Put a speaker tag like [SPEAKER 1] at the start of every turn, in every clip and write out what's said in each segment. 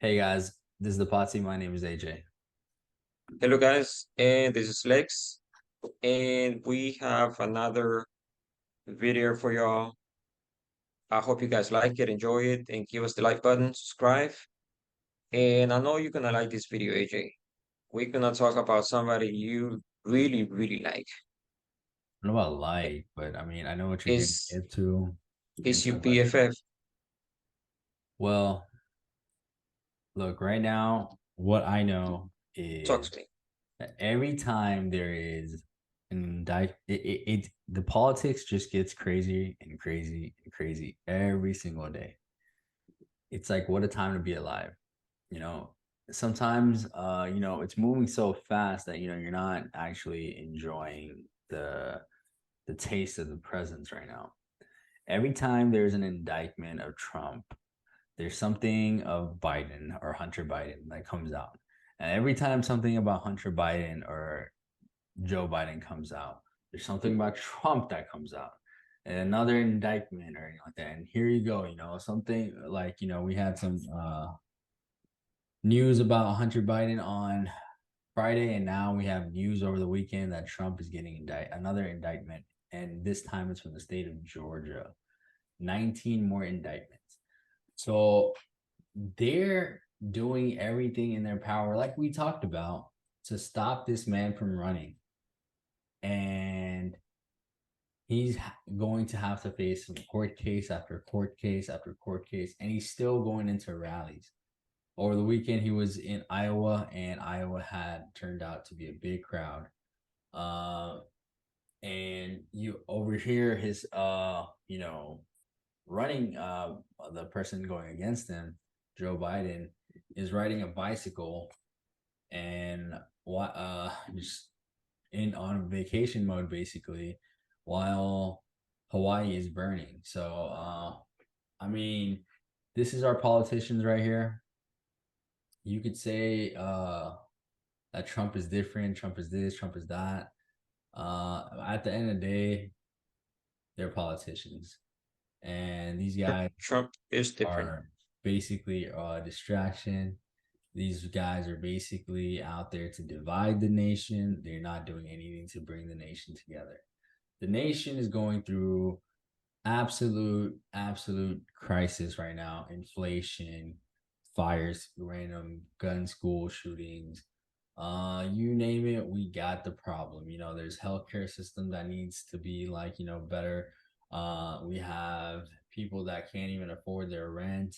[SPEAKER 1] Hey guys, this is the Potsy. My name is AJ.
[SPEAKER 2] Hello guys, and this is Lex, and we have another video for y'all. I hope you guys like it, enjoy it, and give us the like button, subscribe. And I know you're gonna like this video, AJ. We're gonna talk about somebody you really, really like.
[SPEAKER 1] I don't know about like, but I mean, I know what you're gonna
[SPEAKER 2] Is
[SPEAKER 1] get to. And
[SPEAKER 2] is your
[SPEAKER 1] so let me.
[SPEAKER 2] BFF?
[SPEAKER 1] Well, look, right now, what I know
[SPEAKER 2] Talk
[SPEAKER 1] is
[SPEAKER 2] to me.
[SPEAKER 1] that every time there is an the politics just gets crazy and crazy and crazy every single day. It's like what a time to be alive, you know. Sometimes it's moving so fast that you're not actually enjoying the taste of the presence right now. Every time there's an indictment of Trump, there's something of Biden or Hunter Biden that comes out. And every time something about Hunter Biden or Joe Biden comes out, there's something about Trump that comes out. And another indictment or anything like that. And here you go, something like, we had some news about Hunter Biden on Friday, and now we have news over the weekend that Trump is getting another indictment, and this time it's from the state of Georgia. 19 more indictments. So they're doing everything in their power, like we talked about, to stop this man from running. And he's going to have to face some court case after court case after court case, and he's still going into rallies. Over the weekend, he was in Iowa, and Iowa had turned out to be a big crowd. Uh, and you overhear his, running, the person going against him, Joe Biden, is riding a bicycle and just in on vacation mode basically, while Hawaii is burning. So, I mean, this is our politicians right here. You could say that Trump is different, Trump is this, Trump is that. At the end of the day, they're politicians, and these guys
[SPEAKER 2] Trump is different.
[SPEAKER 1] are basically a distraction. These guys are basically out there to divide the nation. They're not doing anything to bring the nation together. The nation is going through absolute crisis right now. Inflation, fires, random gun school shootings, you name it, we got the problem. There's healthcare system that needs to be like, better. We have people that can't even afford their rent,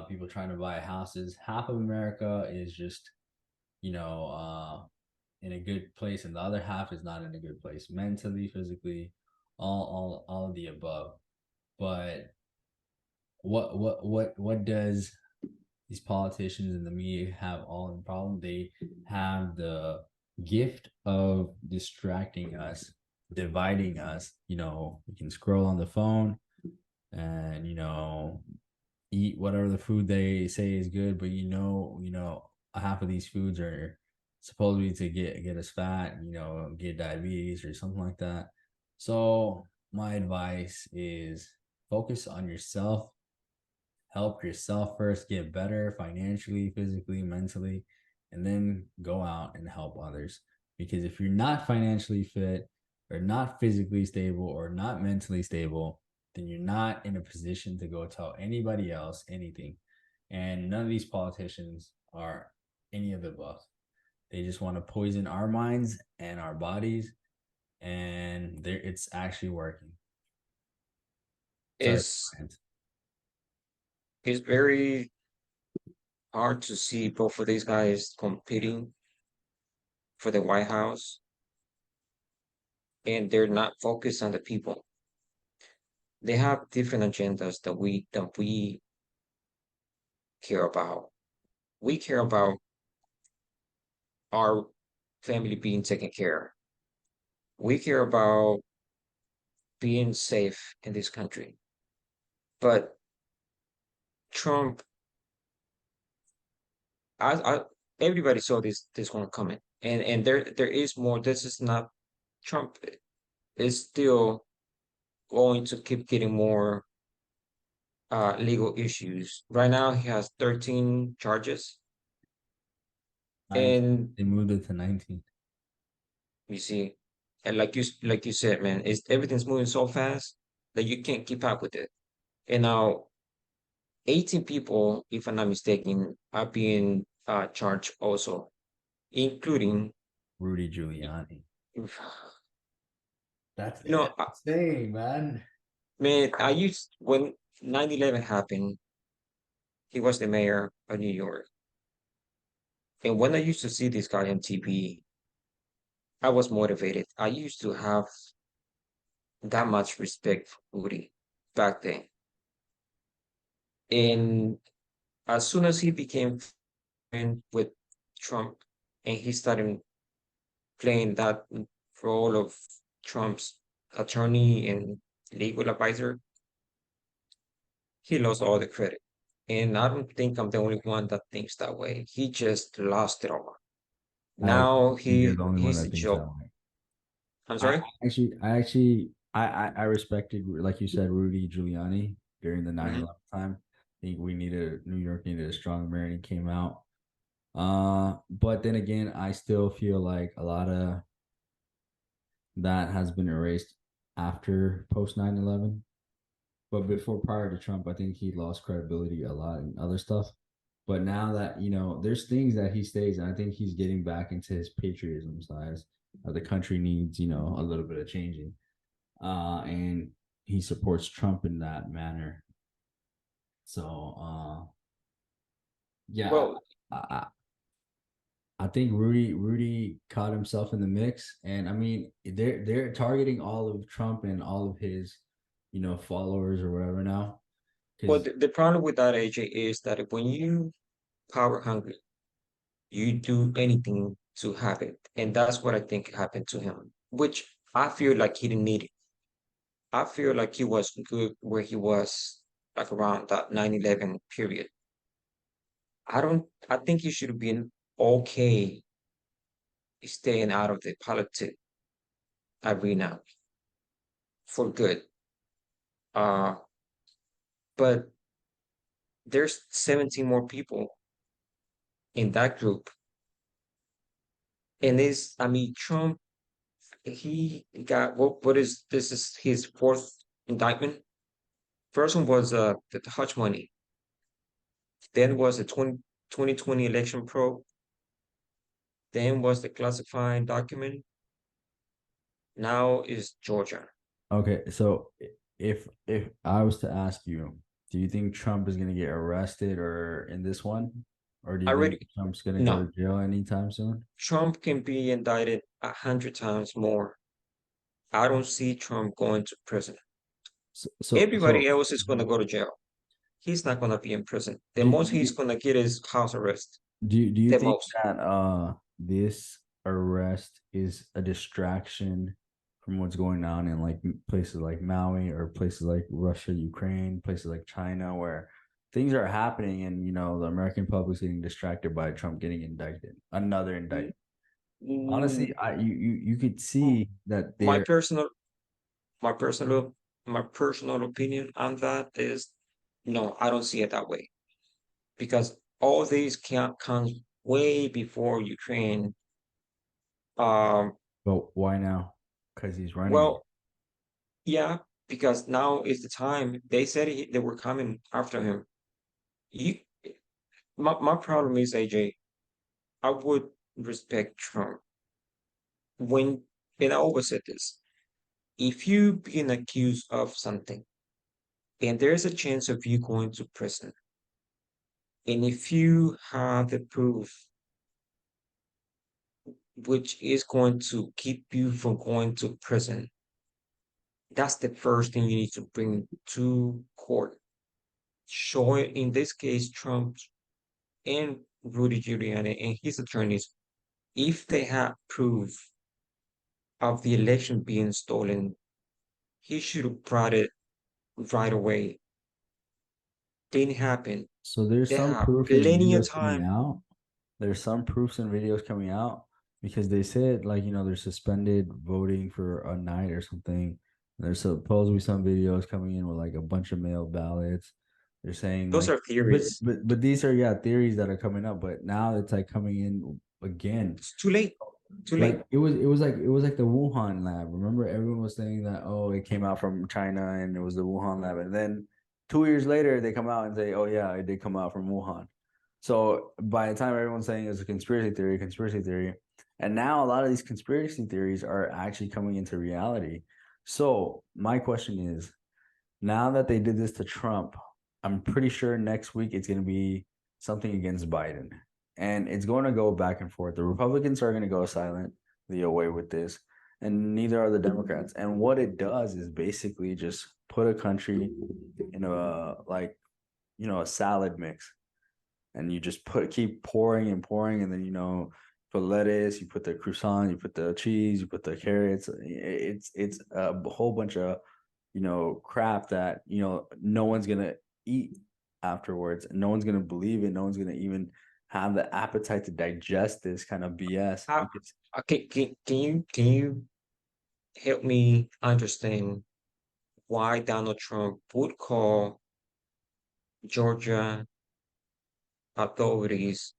[SPEAKER 1] people trying to buy houses. Half of America is just, you know, in a good place, and the other half is not in a good place, mentally, physically, all of the above. But what does these politicians and the media have all in the problem? They have the gift of distracting us, dividing us. We can scroll on the phone and eat whatever the food they say is good, but half of these foods are supposedly to get us fat, get diabetes or something like that. So my advice is focus on yourself, help yourself first, get better financially, physically, mentally, and then go out and help others. Because if you're not financially fit or not physically stable or not mentally stable, then you're not in a position to go tell anybody else anything. And none of these politicians are any of the above. They just want to poison our minds and our bodies, and it's actually working. Sorry.
[SPEAKER 2] Is it's very hard to see both of these guys competing for the White House, and they're not focused on the people. They have different agendas that we care about. We care about our family being taken care. We care about being safe in this country. But Trump, I everybody saw this one coming, and there is more. This is not Trump is still going to keep getting more legal issues. Right now, he has 13 charges,
[SPEAKER 1] 19.
[SPEAKER 2] and
[SPEAKER 1] They moved it to 19.
[SPEAKER 2] you see, and like you said, man, is everything's moving so fast that you can't keep up with it. And now, 18 people, if I'm not mistaken, are being charged also, including,
[SPEAKER 1] Rudy Giuliani.
[SPEAKER 2] you
[SPEAKER 1] That's
[SPEAKER 2] know,
[SPEAKER 1] insane, man.
[SPEAKER 2] man, I used when 9/11 happened, he was the mayor of New York. And when I used to see this guy on TV, I was motivated. I used to have that much respect for Rudy back then. And as soon as he became friend with Trump and he started playing that role of Trump's attorney and legal advisor, he lost all the credit. And I don't think I'm the only one that thinks that way. He just lost it all.
[SPEAKER 1] I
[SPEAKER 2] Now
[SPEAKER 1] think you're the only one
[SPEAKER 2] he's
[SPEAKER 1] that
[SPEAKER 2] a
[SPEAKER 1] thinks that
[SPEAKER 2] joke.
[SPEAKER 1] way.
[SPEAKER 2] I'm
[SPEAKER 1] I
[SPEAKER 2] sorry?
[SPEAKER 1] I respected, like you said, Rudy Giuliani during the 9/11
[SPEAKER 2] Hmm.
[SPEAKER 1] time. I think New York needed a strong mayor, and he came out. But then again, I still feel like a lot of that has been erased after post 9/11. But before, prior to Trump, I think he lost credibility a lot in other stuff. But now that, there's things that he stays, and I think he's getting back into his patriotism side. The country needs, a little bit of changing. And he supports Trump in that manner. So, yeah,
[SPEAKER 2] Well,
[SPEAKER 1] I, I think Rudy caught himself in the mix, and I mean they're targeting all of Trump and all of his, followers or whatever now.
[SPEAKER 2] well,
[SPEAKER 1] Because
[SPEAKER 2] the problem with that, AJ, is that when you power hungry, you do anything to have it. And that's what I think happened to him, which I feel like he didn't need it. I feel like he was good where he was, like around that 9/11 period. I think he should have been okay staying out of the politic arena for good. Uh, but there's 17 more people in that group. And I mean, Trump, he got, what is, this is his fourth indictment. First one was the hush money. Then was the 2020 election probe. Then was the classified document. Now is Georgia.
[SPEAKER 1] okay, so if I was to ask you, do you think Trump is gonna get arrested or in this one, or do
[SPEAKER 2] I
[SPEAKER 1] you think
[SPEAKER 2] already
[SPEAKER 1] Trump's gonna go
[SPEAKER 2] No.
[SPEAKER 1] to jail anytime soon?
[SPEAKER 2] Trump can be indicted 100 times more. I don't see Trump going to prison.
[SPEAKER 1] So so
[SPEAKER 2] Everybody
[SPEAKER 1] so
[SPEAKER 2] else is going to go to jail. He's not going to be in prison. The
[SPEAKER 1] do,
[SPEAKER 2] most he's
[SPEAKER 1] do
[SPEAKER 2] going to get is house arrest.
[SPEAKER 1] do you
[SPEAKER 2] The
[SPEAKER 1] think
[SPEAKER 2] most.
[SPEAKER 1] that this arrest is a distraction from what's going on in like places like Maui or places like Russia, Ukraine, places like China where things are happening and the American public's getting distracted by Trump getting indicted, another indictment.
[SPEAKER 2] Mm,
[SPEAKER 1] Honestly, you could see that
[SPEAKER 2] My
[SPEAKER 1] they're
[SPEAKER 2] personal, my personal, my personal opinion on that is no, I don't see it that way because all these comes way before Ukraine. Um,
[SPEAKER 1] but why now? Because he's running.
[SPEAKER 2] well, yeah, because now is the time. They said they were coming after him. You, my problem is, AJ, I would respect Trump when, and I always said this, if you being accused of something and there's a chance of you going to prison, and if you have the proof which is going to keep you from going to prison, that's the first thing you need to bring to court. Show it, in this case, Trump and Rudy Giuliani and his attorneys, if they have proof of the election being stolen, he should have brought it right away. Didn't happen.
[SPEAKER 1] So there's
[SPEAKER 2] They
[SPEAKER 1] some
[SPEAKER 2] have
[SPEAKER 1] proof in
[SPEAKER 2] plenty of
[SPEAKER 1] videos coming
[SPEAKER 2] time.
[SPEAKER 1] out. There's some proofs and videos coming out because they said like they're suspended voting for a night or something. There's supposedly some videos coming in with like a bunch of mail ballots. They're saying
[SPEAKER 2] Those
[SPEAKER 1] like,
[SPEAKER 2] are theories.
[SPEAKER 1] but these are, yeah, theories that are coming up, but now it's like coming in again.
[SPEAKER 2] It's too late. Too late.
[SPEAKER 1] Like it was like the Wuhan lab. Remember, everyone was saying that, oh, it came out from China and it was the Wuhan lab, and then 2 years later they come out and say, oh yeah, it did come out from Wuhan. So by the time everyone's saying it's a conspiracy theory, and now a lot of these conspiracy theories are actually coming into reality. So my question is, now that they did this to Trump, I'm pretty sure next week it's going to be something against Biden. And it's going to go back and forth. The Republicans are going to go silent the away with this, and neither are the Democrats. And what it does is basically just put a country in a, like, a salad mix, and you just keep pouring and pouring, and then put lettuce, you put the croissant, you put the cheese, you put the carrots. It's a whole bunch of crap that no one's gonna eat afterwards, and no one's gonna believe it. No one's gonna even have the appetite to digest this kind of BS
[SPEAKER 2] How,
[SPEAKER 1] because
[SPEAKER 2] okay, can you help me understand why Donald Trump would call Georgia authorities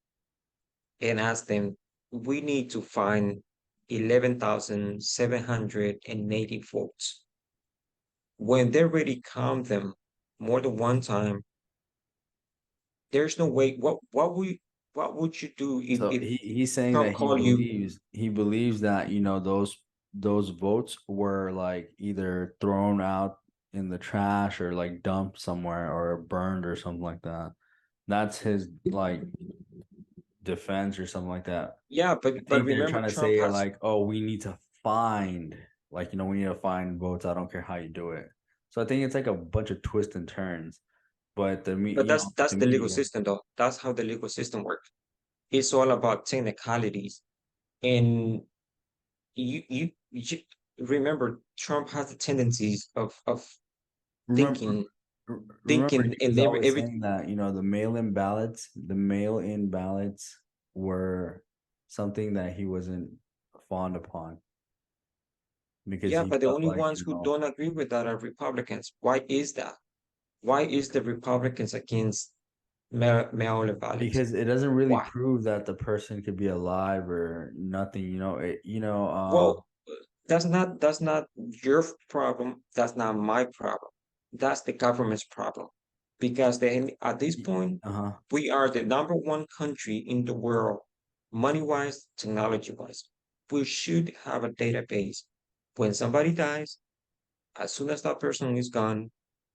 [SPEAKER 2] and ask them, we need to find 11,780 votes. When they already count them more than one time, there's no way. What would you do
[SPEAKER 1] so
[SPEAKER 2] if
[SPEAKER 1] he's saying
[SPEAKER 2] Trump
[SPEAKER 1] that
[SPEAKER 2] called you?
[SPEAKER 1] he believes that those votes were like either thrown out in the trash or like dumped somewhere or burned or something like that. That's his like defense or something like that.
[SPEAKER 2] Yeah,
[SPEAKER 1] I
[SPEAKER 2] but
[SPEAKER 1] think they're
[SPEAKER 2] remember,
[SPEAKER 1] trying to
[SPEAKER 2] Trump
[SPEAKER 1] say
[SPEAKER 2] has.
[SPEAKER 1] like, oh, we need to find, like, we need to find votes. I don't care how you do it. So I think it's like a bunch of twists and turns. But
[SPEAKER 2] But that's
[SPEAKER 1] the
[SPEAKER 2] the legal
[SPEAKER 1] media,
[SPEAKER 2] system, though. That's how the legal system works. It's all about technicalities, and you remember Trump has the tendencies of
[SPEAKER 1] remember
[SPEAKER 2] thinking
[SPEAKER 1] remember
[SPEAKER 2] thinking
[SPEAKER 1] he
[SPEAKER 2] and
[SPEAKER 1] was always
[SPEAKER 2] every
[SPEAKER 1] saying that, the mail-in ballots were something that he wasn't fond upon because
[SPEAKER 2] yeah,
[SPEAKER 1] he
[SPEAKER 2] but the
[SPEAKER 1] felt
[SPEAKER 2] only
[SPEAKER 1] like,
[SPEAKER 2] ones who don't agree with that are Republicans. Why is that? Why is the Republicans against mail-in ballots?
[SPEAKER 1] because it doesn't really
[SPEAKER 2] Why?
[SPEAKER 1] prove that the person could be alive or nothing,
[SPEAKER 2] Well, that's not your problem. That's not my problem. That's the government's problem. Because then at this point,
[SPEAKER 1] uh-huh.
[SPEAKER 2] we are the number one country in the world, money-wise, technology-wise. We should have a database. When somebody dies, as soon as that person is gone,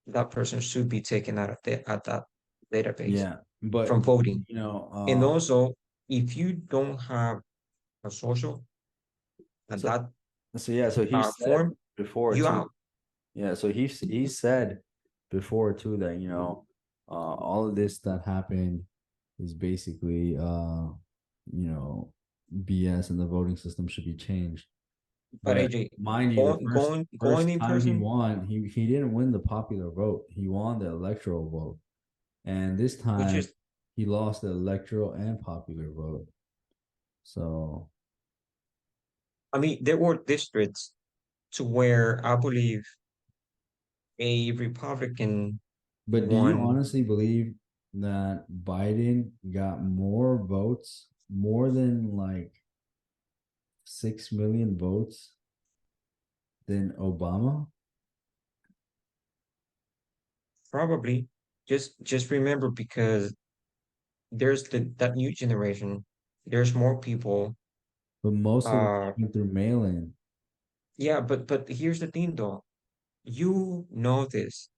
[SPEAKER 2] that person should be taken out of at that database
[SPEAKER 1] Yeah, but
[SPEAKER 2] from voting.
[SPEAKER 1] you know,
[SPEAKER 2] And
[SPEAKER 1] uh,
[SPEAKER 2] also, if you don't have a social and
[SPEAKER 1] so
[SPEAKER 2] that
[SPEAKER 1] yeah, so he said
[SPEAKER 2] form,
[SPEAKER 1] before
[SPEAKER 2] you
[SPEAKER 1] too.
[SPEAKER 2] out.
[SPEAKER 1] Yeah, so he said before too that all of this that happened is basically you know BS, and the voting system should be changed.
[SPEAKER 2] But
[SPEAKER 1] But
[SPEAKER 2] AJ,
[SPEAKER 1] mind you, the
[SPEAKER 2] going
[SPEAKER 1] first
[SPEAKER 2] in
[SPEAKER 1] time he
[SPEAKER 2] person,
[SPEAKER 1] won, he didn't win the popular vote. He won the electoral vote, and this
[SPEAKER 2] which
[SPEAKER 1] time
[SPEAKER 2] is,
[SPEAKER 1] he lost the electoral and popular vote. So,
[SPEAKER 2] I mean, there were districts to where I believe a Republican
[SPEAKER 1] but do you
[SPEAKER 2] won.
[SPEAKER 1] honestly believe that Biden got more votes, more than like 6 million votes than Obama?
[SPEAKER 2] Probably. Just remember because there's that new generation. There's more people.
[SPEAKER 1] But most of it
[SPEAKER 2] Uh,
[SPEAKER 1] happened through mail-in.
[SPEAKER 2] yeah, but here's the thing though. You know this.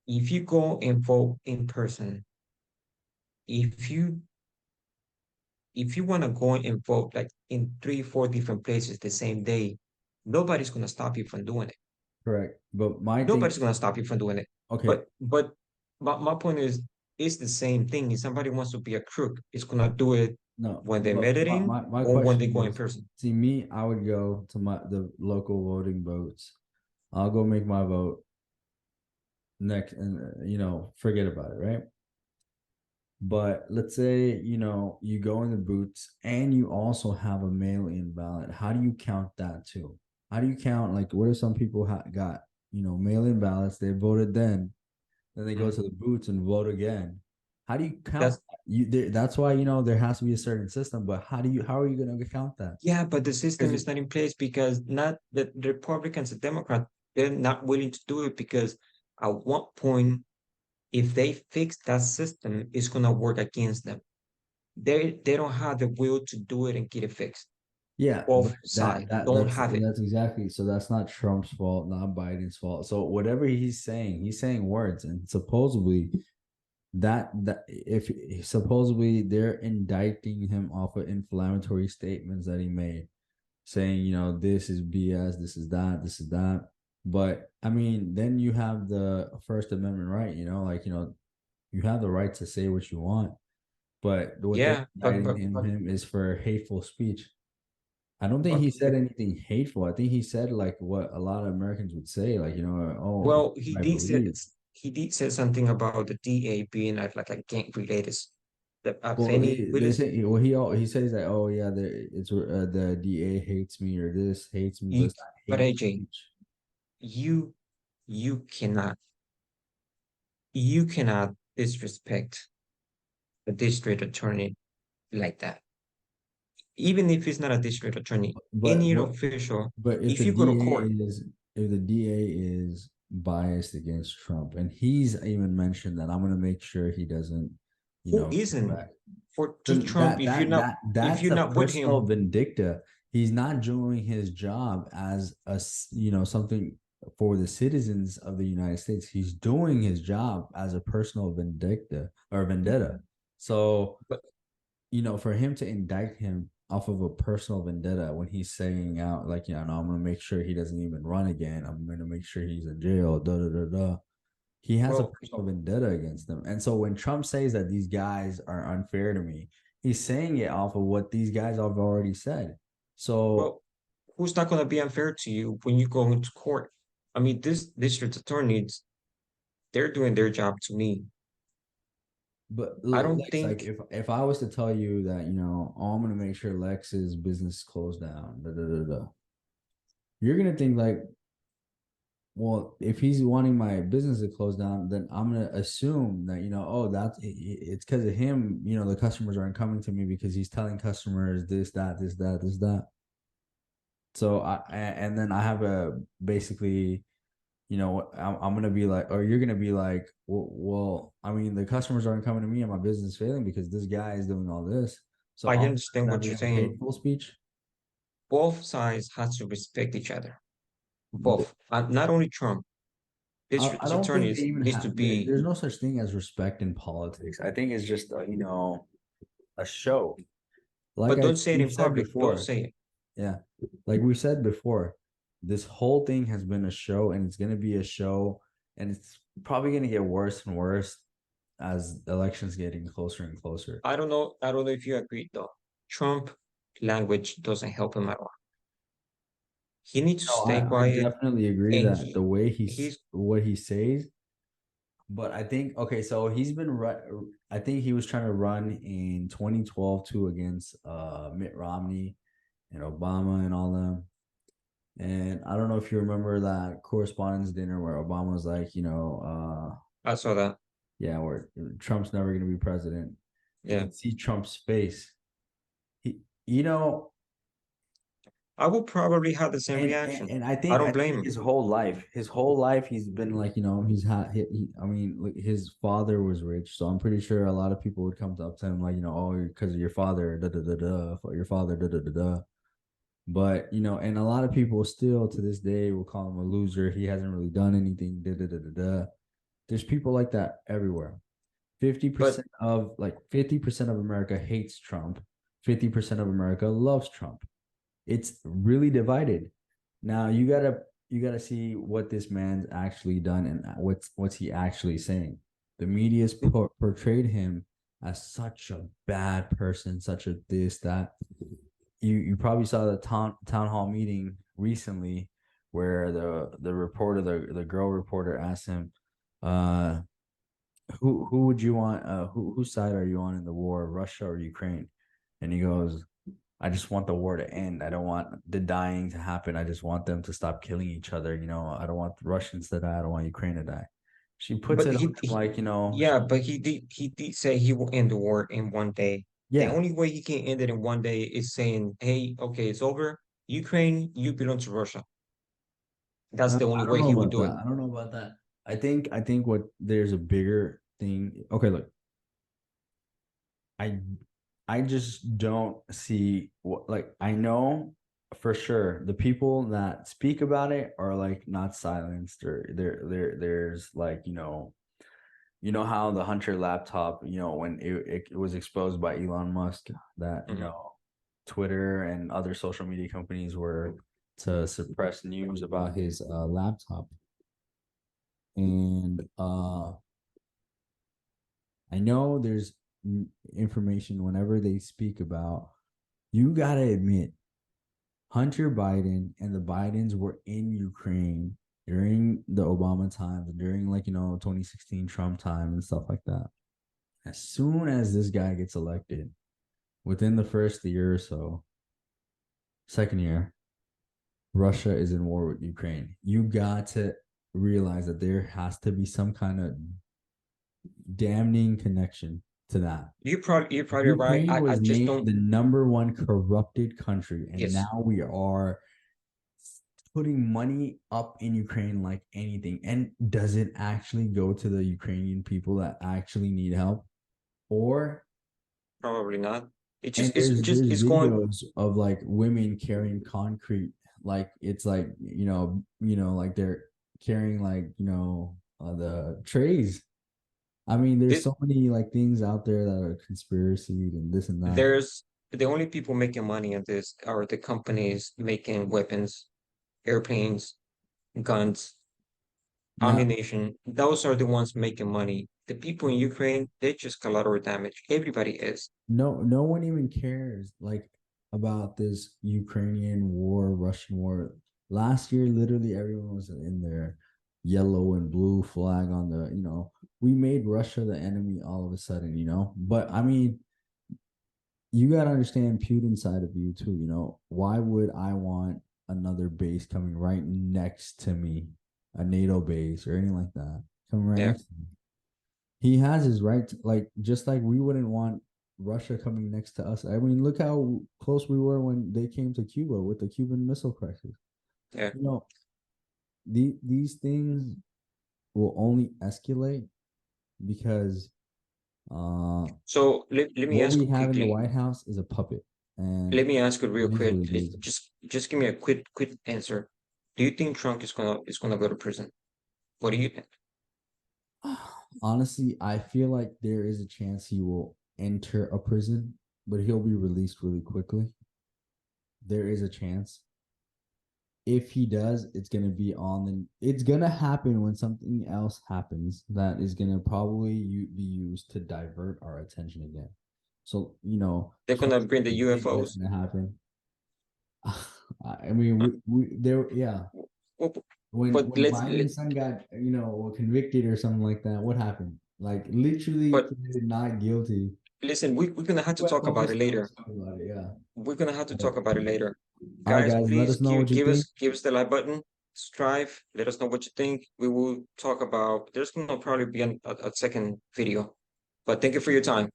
[SPEAKER 2] If you go and vote in person, if you if you want to go and vote like in three, four different places the same day, nobody's gonna stop you from doing it.
[SPEAKER 1] Correct. But my thing
[SPEAKER 2] Nobody's
[SPEAKER 1] is,
[SPEAKER 2] gonna stop you from doing it.
[SPEAKER 1] okay,
[SPEAKER 2] But my point is, it's the same thing. If somebody wants to be a crook, it's gonna do it
[SPEAKER 1] no,
[SPEAKER 2] when they
[SPEAKER 1] but
[SPEAKER 2] met it in
[SPEAKER 1] my
[SPEAKER 2] or when they
[SPEAKER 1] question
[SPEAKER 2] go in
[SPEAKER 1] is,
[SPEAKER 2] person.
[SPEAKER 1] see me, I would go to the local voting votes. I'll go make my vote next, and forget about it, right? But let's say, you go in the booths and you also have a mail-in ballot. How do you count that too? How do you count, like, what if some people got, mail-in ballots, they voted then, then they go
[SPEAKER 2] Mm.
[SPEAKER 1] to the boots and vote again. How do you count
[SPEAKER 2] That's
[SPEAKER 1] that? That's why there has to be a certain system. But how are you going to count that?
[SPEAKER 2] yeah, but the system
[SPEAKER 1] Because
[SPEAKER 2] is not in place because not the Republicans and Democrats, they're not willing to do it because at one point, if they fix that system, it's gonna work against them. They don't have the will to do it and get it fixed.
[SPEAKER 1] yeah, but
[SPEAKER 2] Both sides don't have it.
[SPEAKER 1] that's exactly, so that's not Trump's fault, not Biden's fault. So whatever he's saying words, and supposedly that if supposedly they're indicting him off of inflammatory statements that he made, saying, this is BS, this is that, this is that. But I mean, then you have the First Amendment right, like, you have the right to say what you want. But what they're
[SPEAKER 2] Yeah,
[SPEAKER 1] indicting him is for hateful speech. I don't think
[SPEAKER 2] but
[SPEAKER 1] he said anything hateful. I think he said like what a lot of Americans would say, like, oh,
[SPEAKER 2] well,
[SPEAKER 1] I believe.
[SPEAKER 2] he did say something about the DA being like a gang related. The
[SPEAKER 1] Well,
[SPEAKER 2] Fannie
[SPEAKER 1] they
[SPEAKER 2] Willis,
[SPEAKER 1] say, well, he says that, oh yeah, the DA hates me, or this hates me, but
[SPEAKER 2] you,
[SPEAKER 1] it's not
[SPEAKER 2] but
[SPEAKER 1] hate
[SPEAKER 2] AJ,
[SPEAKER 1] speech.
[SPEAKER 2] you you cannot you cannot disrespect the district attorney like that. Even if it's not a district attorney,
[SPEAKER 1] But
[SPEAKER 2] any
[SPEAKER 1] but
[SPEAKER 2] official,
[SPEAKER 1] but
[SPEAKER 2] if you go to court,
[SPEAKER 1] If the DA is biased against Trump, and he's even mentioned that, I'm gonna make sure he doesn't,
[SPEAKER 2] who
[SPEAKER 1] go
[SPEAKER 2] isn't
[SPEAKER 1] back.
[SPEAKER 2] for to
[SPEAKER 1] Then
[SPEAKER 2] Trump if
[SPEAKER 1] that's
[SPEAKER 2] you're
[SPEAKER 1] a
[SPEAKER 2] not with
[SPEAKER 1] personal
[SPEAKER 2] him,
[SPEAKER 1] vindicta. He's not doing his job as something for the citizens of the United States. He's doing his job as a personal vindicta or vendetta. So,
[SPEAKER 2] but
[SPEAKER 1] for him to indict him off of a personal vendetta when he's saying out like, no, I'm gonna make sure he doesn't even run again. I'm gonna make sure he's in jail. Da da da da. He has a
[SPEAKER 2] well,
[SPEAKER 1] personal vendetta against them. And so when Trump says that these guys are unfair to me, he's saying it off of what these guys have already said. So,
[SPEAKER 2] well, who's not going to be unfair to you when you go into court? I mean, this district attorneys, they're doing their job to me.
[SPEAKER 1] but
[SPEAKER 2] I don't
[SPEAKER 1] Lex, like,
[SPEAKER 2] think,
[SPEAKER 1] if I was to tell you that, oh, I'm gonna make sure Lex's business closed down, da, da, da, da, you're gonna think like, well, if he's wanting my business to close down, then I'm gonna assume that, oh, it's because of him. The customers aren't coming to me because he's telling customers this, that, this, that, this, that. So and then I have a basically, I'm gonna be like, or you're gonna be like, well, I mean, the customers aren't coming to me, and my business is failing because this guy is doing all this. So
[SPEAKER 2] I
[SPEAKER 1] all
[SPEAKER 2] understand
[SPEAKER 1] that
[SPEAKER 2] what you're
[SPEAKER 1] becomes
[SPEAKER 2] saying.
[SPEAKER 1] hateful speech.
[SPEAKER 2] Both sides have to respect each other.
[SPEAKER 1] But
[SPEAKER 2] Both, not only Trump,
[SPEAKER 1] I
[SPEAKER 2] district
[SPEAKER 1] don't think they
[SPEAKER 2] attorneys
[SPEAKER 1] even
[SPEAKER 2] needs to
[SPEAKER 1] have.
[SPEAKER 2] be,
[SPEAKER 1] There's no such thing as respect in politics. I think it's just a show. Like
[SPEAKER 2] but don't say it
[SPEAKER 1] we've
[SPEAKER 2] in
[SPEAKER 1] said
[SPEAKER 2] public. Don't
[SPEAKER 1] before,
[SPEAKER 2] say it.
[SPEAKER 1] yeah, like we said before, this whole thing has been a show, and it's gonna be a show, and it's probably gonna get worse and worse as elections getting closer and closer.
[SPEAKER 2] I don't know. I don't know if you agree though. Trump language doesn't help him at all. He needs to
[SPEAKER 1] No,
[SPEAKER 2] stay
[SPEAKER 1] I
[SPEAKER 2] quiet
[SPEAKER 1] definitely agree
[SPEAKER 2] and
[SPEAKER 1] that the way
[SPEAKER 2] he's
[SPEAKER 1] what he says, but I think, okay, so I think he was trying to run in 2012 too against Mitt Romney and Obama and all them. And I don't know if you remember that correspondence dinner where Obama was like,
[SPEAKER 2] I saw that.
[SPEAKER 1] yeah, where Trump's never going to be president. You
[SPEAKER 2] Yeah.
[SPEAKER 1] can see Trump's face. He, you know,
[SPEAKER 2] I will probably have the same reaction.
[SPEAKER 1] and
[SPEAKER 2] I
[SPEAKER 1] I
[SPEAKER 2] don't blame
[SPEAKER 1] think
[SPEAKER 2] him.
[SPEAKER 1] his whole life, he's been like, he's had. I mean, like, his father was rich, so I'm pretty sure a lot of people would come up to him like, oh, because of your father, da da da da, for your father, da da da da. But and a lot of people still to this day will call him a loser. He hasn't really done anything. Da da da da da. There's people like that everywhere.
[SPEAKER 2] But
[SPEAKER 1] 50% of America hates Trump. 50% of America loves Trump. It's really divided. Now you gotta see what this man's actually done and what's he actually saying. The media's portrayed him as such a bad person, such a this that. You probably saw the town hall meeting recently where the reporter, the girl reporter, asked him, uh who would you want, whose side are you on in the war, Russia or Ukraine? And he goes, I just want the war to end. I don't want the dying to happen. I just want them to stop killing each other. I don't want the Russians to die. I don't want Ukraine to die. She puts
[SPEAKER 2] But
[SPEAKER 1] it on him like,
[SPEAKER 2] yeah, but he did say he will end the war in one day. The
[SPEAKER 1] yeah.
[SPEAKER 2] only way he can end it in one day is saying, "Hey, okay, it's over. Ukraine, you belong to Russia." That's the only
[SPEAKER 1] I don't
[SPEAKER 2] way
[SPEAKER 1] know
[SPEAKER 2] he would
[SPEAKER 1] about
[SPEAKER 2] do it.
[SPEAKER 1] that. I don't know about that. I think what there's a bigger thing. Okay, look, I I just don't see what, like, I know for sure the people that speak about it are like not silenced, or there's like, how the Hunter laptop, when it was exposed by Elon Musk that,
[SPEAKER 2] Mhm.
[SPEAKER 1] Twitter and other social media companies were to suppress news about his laptop. And I know there's information whenever they speak about, you got to admit, Hunter Biden and the Bidens were in Ukraine during the Obama times and during, like, 2016 Trump time and stuff like that. As soon as this guy gets elected, within the first year or so, second year, Russia is in war with Ukraine. You got to realize that there has to be some kind of damning connection to that.
[SPEAKER 2] You're probably right.
[SPEAKER 1] Ukraine
[SPEAKER 2] I
[SPEAKER 1] was
[SPEAKER 2] just
[SPEAKER 1] named
[SPEAKER 2] don't.
[SPEAKER 1] the number one corrupted country, and
[SPEAKER 2] Yes,
[SPEAKER 1] now we are putting money up in Ukraine like anything. And does it actually go to the Ukrainian people that actually need help? Or
[SPEAKER 2] probably not. It
[SPEAKER 1] and
[SPEAKER 2] just
[SPEAKER 1] there's
[SPEAKER 2] it's going.
[SPEAKER 1] videos of like women carrying concrete, like it's like, like they're carrying, like, the trays. I mean, there's
[SPEAKER 2] This
[SPEAKER 1] so many like things out there that are conspiracy and this and that.
[SPEAKER 2] there's the only people making money on this are the companies making weapons, airplanes, guns,
[SPEAKER 1] Now,
[SPEAKER 2] ammunition. Those are the ones making money. The people in Ukraine, they just collateral damage. Everybody is.
[SPEAKER 1] no one even cares like about this Ukrainian war, Russian war. Last year, literally everyone was in their yellow and blue flag on the, we made Russia the enemy all of a sudden, But I mean, you got to understand Putin's side of you too, Why would I want another base coming right next to me, a NATO base or anything like that, coming right
[SPEAKER 2] Yeah.
[SPEAKER 1] next to me? He has his right to, like, just like we wouldn't want Russia coming next to us. I mean, look how close we were when they came to Cuba with the Cuban Missile Crisis.
[SPEAKER 2] Yeah.
[SPEAKER 1] You know, these things will only escalate because
[SPEAKER 2] So let me
[SPEAKER 1] what
[SPEAKER 2] ask
[SPEAKER 1] we
[SPEAKER 2] you
[SPEAKER 1] have in the
[SPEAKER 2] quickly.
[SPEAKER 1] White House is a puppet, and
[SPEAKER 2] Let me ask you real
[SPEAKER 1] it is what
[SPEAKER 2] quick.
[SPEAKER 1] it is.
[SPEAKER 2] Just give me a quick answer. Do you think Trump is gonna go to prison? What do you think?
[SPEAKER 1] Honestly, I feel like there is a chance he will enter a prison, but he'll be released really quickly. There is a chance. If he does, it's gonna happen when something else happens that is gonna probably be used to divert our attention again. So,
[SPEAKER 2] They're gonna
[SPEAKER 1] something
[SPEAKER 2] bring the
[SPEAKER 1] big that's
[SPEAKER 2] UFOs.
[SPEAKER 1] gonna happen. I mean, we there, yeah.
[SPEAKER 2] Well,
[SPEAKER 1] When
[SPEAKER 2] but
[SPEAKER 1] Biden's son got, convicted or something like that, what happened? Like, literally
[SPEAKER 2] but
[SPEAKER 1] committed not guilty.
[SPEAKER 2] listen, we're gonna have to
[SPEAKER 1] Went
[SPEAKER 2] talk about
[SPEAKER 1] public
[SPEAKER 2] it later.
[SPEAKER 1] about it, yeah.
[SPEAKER 2] We're gonna have to talk
[SPEAKER 1] But,
[SPEAKER 2] about it later.
[SPEAKER 1] all right,
[SPEAKER 2] Guys,
[SPEAKER 1] guys, let
[SPEAKER 2] please
[SPEAKER 1] us know what you think.
[SPEAKER 2] give us the like button, strive, let us know what you think. We will talk about there's gonna probably be a second video. But thank you for your time.